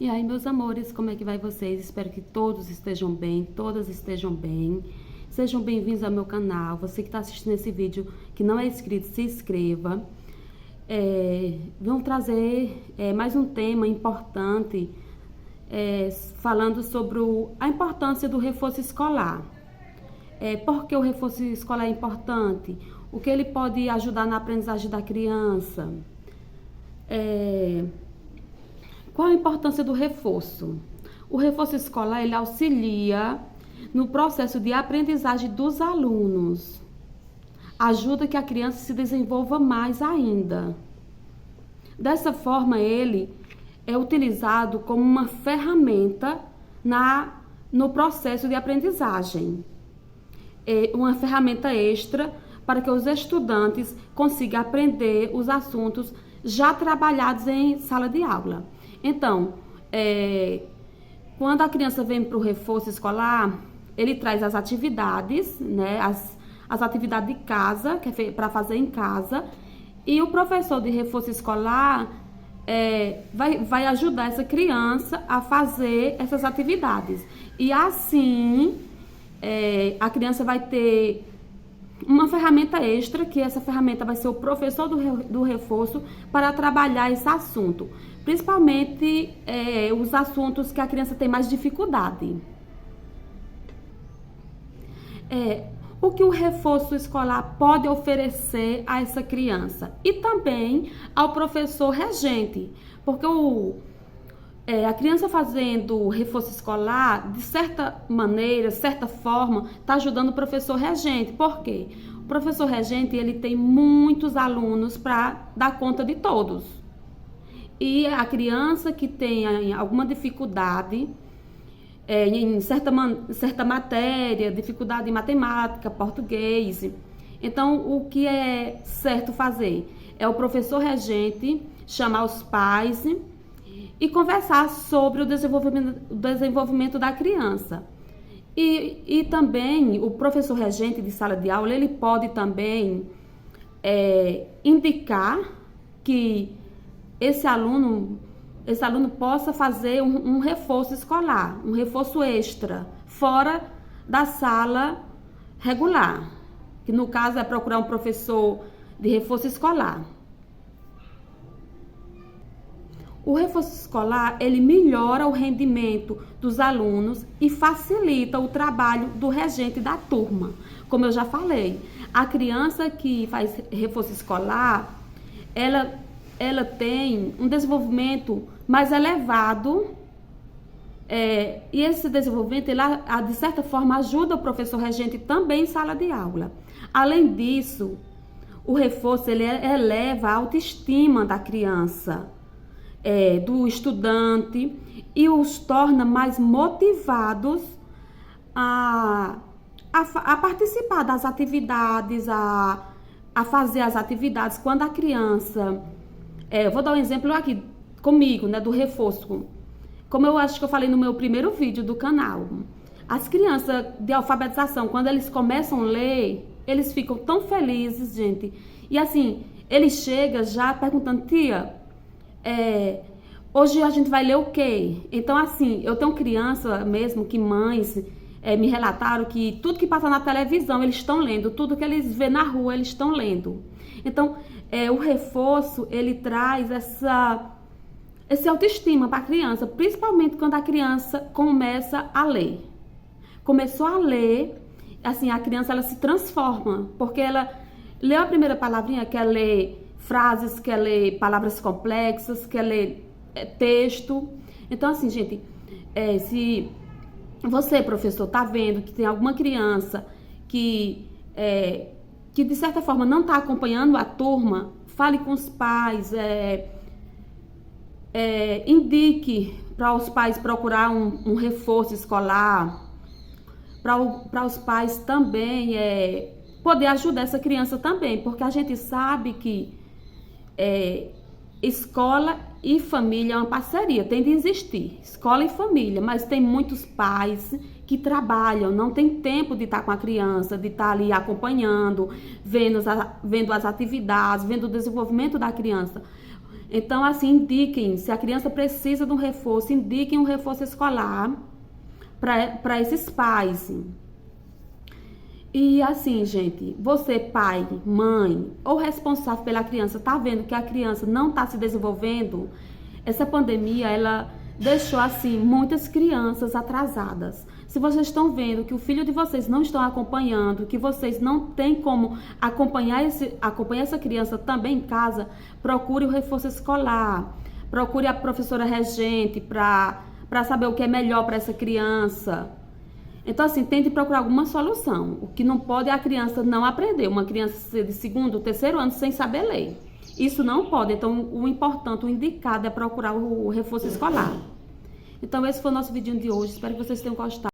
E aí, meus amores, como é que vai vocês? Espero que todos estejam bem, todas estejam bem. Sejam bem-vindos ao meu canal. Você que está assistindo esse vídeo, que não é inscrito, se inscreva. Vamos trazer mais um tema importante, falando sobre a importância do reforço escolar. Por que o reforço escolar é importante? O que ele pode ajudar na aprendizagem da criança? Qual a importância do reforço? O reforço escolar, ele auxilia no processo de aprendizagem dos alunos. Ajuda que a criança se desenvolva mais ainda. Dessa forma, ele é utilizado como uma ferramenta no processo de aprendizagem. É uma ferramenta extra para que os estudantes consigam aprender os assuntos já trabalhados em sala de aula. Então, quando a criança vem para o reforço escolar, ele traz as atividades, né, as atividades de casa, que é para fazer em casa, e o professor de reforço escolar vai ajudar essa criança a fazer essas atividades. E assim, a criança vai ter uma ferramenta extra, que essa ferramenta vai ser o professor do reforço para trabalhar esse assunto. Principalmente os assuntos que a criança tem mais dificuldade. O que o reforço escolar pode oferecer a essa criança e também ao professor regente, porque a criança fazendo reforço escolar, de certa maneira, certa forma, está ajudando o professor regente. Por quê? O professor regente, ele tem muitos alunos para dar conta de todos. E a criança que tem alguma dificuldade em certa matéria, dificuldade em matemática, português, então o que é certo fazer? É o professor regente chamar os pais e conversar sobre o desenvolvimento da criança. E também o professor regente de sala de aula, ele pode também indicar que esse aluno possa fazer um reforço escolar, um reforço extra, fora da sala regular, que no caso é procurar um professor de reforço escolar. O reforço escolar, ele melhora o rendimento dos alunos e facilita o trabalho do regente da turma. Como eu já falei, a criança que faz reforço escolar, ela tem um desenvolvimento mais elevado, e esse desenvolvimento, ele, de certa forma, ajuda o professor regente também em sala de aula. Além disso, o reforço, ele eleva a autoestima da criança, do estudante, e os torna mais motivados a participar das atividades, a fazer as atividades. Quando a criança... eu vou dar um exemplo aqui comigo, né, do reforço. Como eu acho que eu falei no meu primeiro vídeo do canal. As crianças de alfabetização, quando eles começam a ler, eles ficam tão felizes, gente. E assim, ele chega já perguntando: tia, hoje a gente vai ler o quê? Então, assim, eu tenho criança mesmo que mães me relataram que tudo que passa na televisão eles estão lendo, tudo que eles vê na rua eles estão lendo. Então, o reforço, ele traz essa autoestima para a criança, principalmente quando a criança começa a ler. Começou a ler, assim, a criança ela se transforma, porque ela leu a primeira palavrinha, quer ler frases, quer ler palavras complexas, quer ler texto. Então, assim, gente, se você, professor, tá vendo que tem alguma criança que de certa forma não está acompanhando a turma, fale com os pais, indique para os pais procurar um reforço escolar, para os pais também poder ajudar essa criança também, porque a gente sabe que escola e família é uma parceria, tem de existir, escola e família, mas tem muitos pais que trabalham, não tem tempo de estar com a criança, de estar ali acompanhando, vendo as atividades, vendo o desenvolvimento da criança. Então, assim, indiquem, se a criança precisa de um reforço, indiquem um reforço escolar para esses pais. E assim, gente, você, pai, mãe ou responsável pela criança, tá vendo que a criança não tá se desenvolvendo? Essa pandemia, ela deixou, assim, muitas crianças atrasadas. Se vocês estão vendo que o filho de vocês não estão acompanhando, que vocês não têm como acompanhar essa criança também em casa, procure o reforço escolar, procure a professora regente para saber o que é melhor para essa criança. Então, assim, tente procurar alguma solução. O que não pode é a criança não aprender. Uma criança de segundo, terceiro ano sem saber ler. Isso não pode. Então, o importante, o indicado é procurar o reforço escolar. Então, esse foi o nosso vídeo de hoje. Espero que vocês tenham gostado.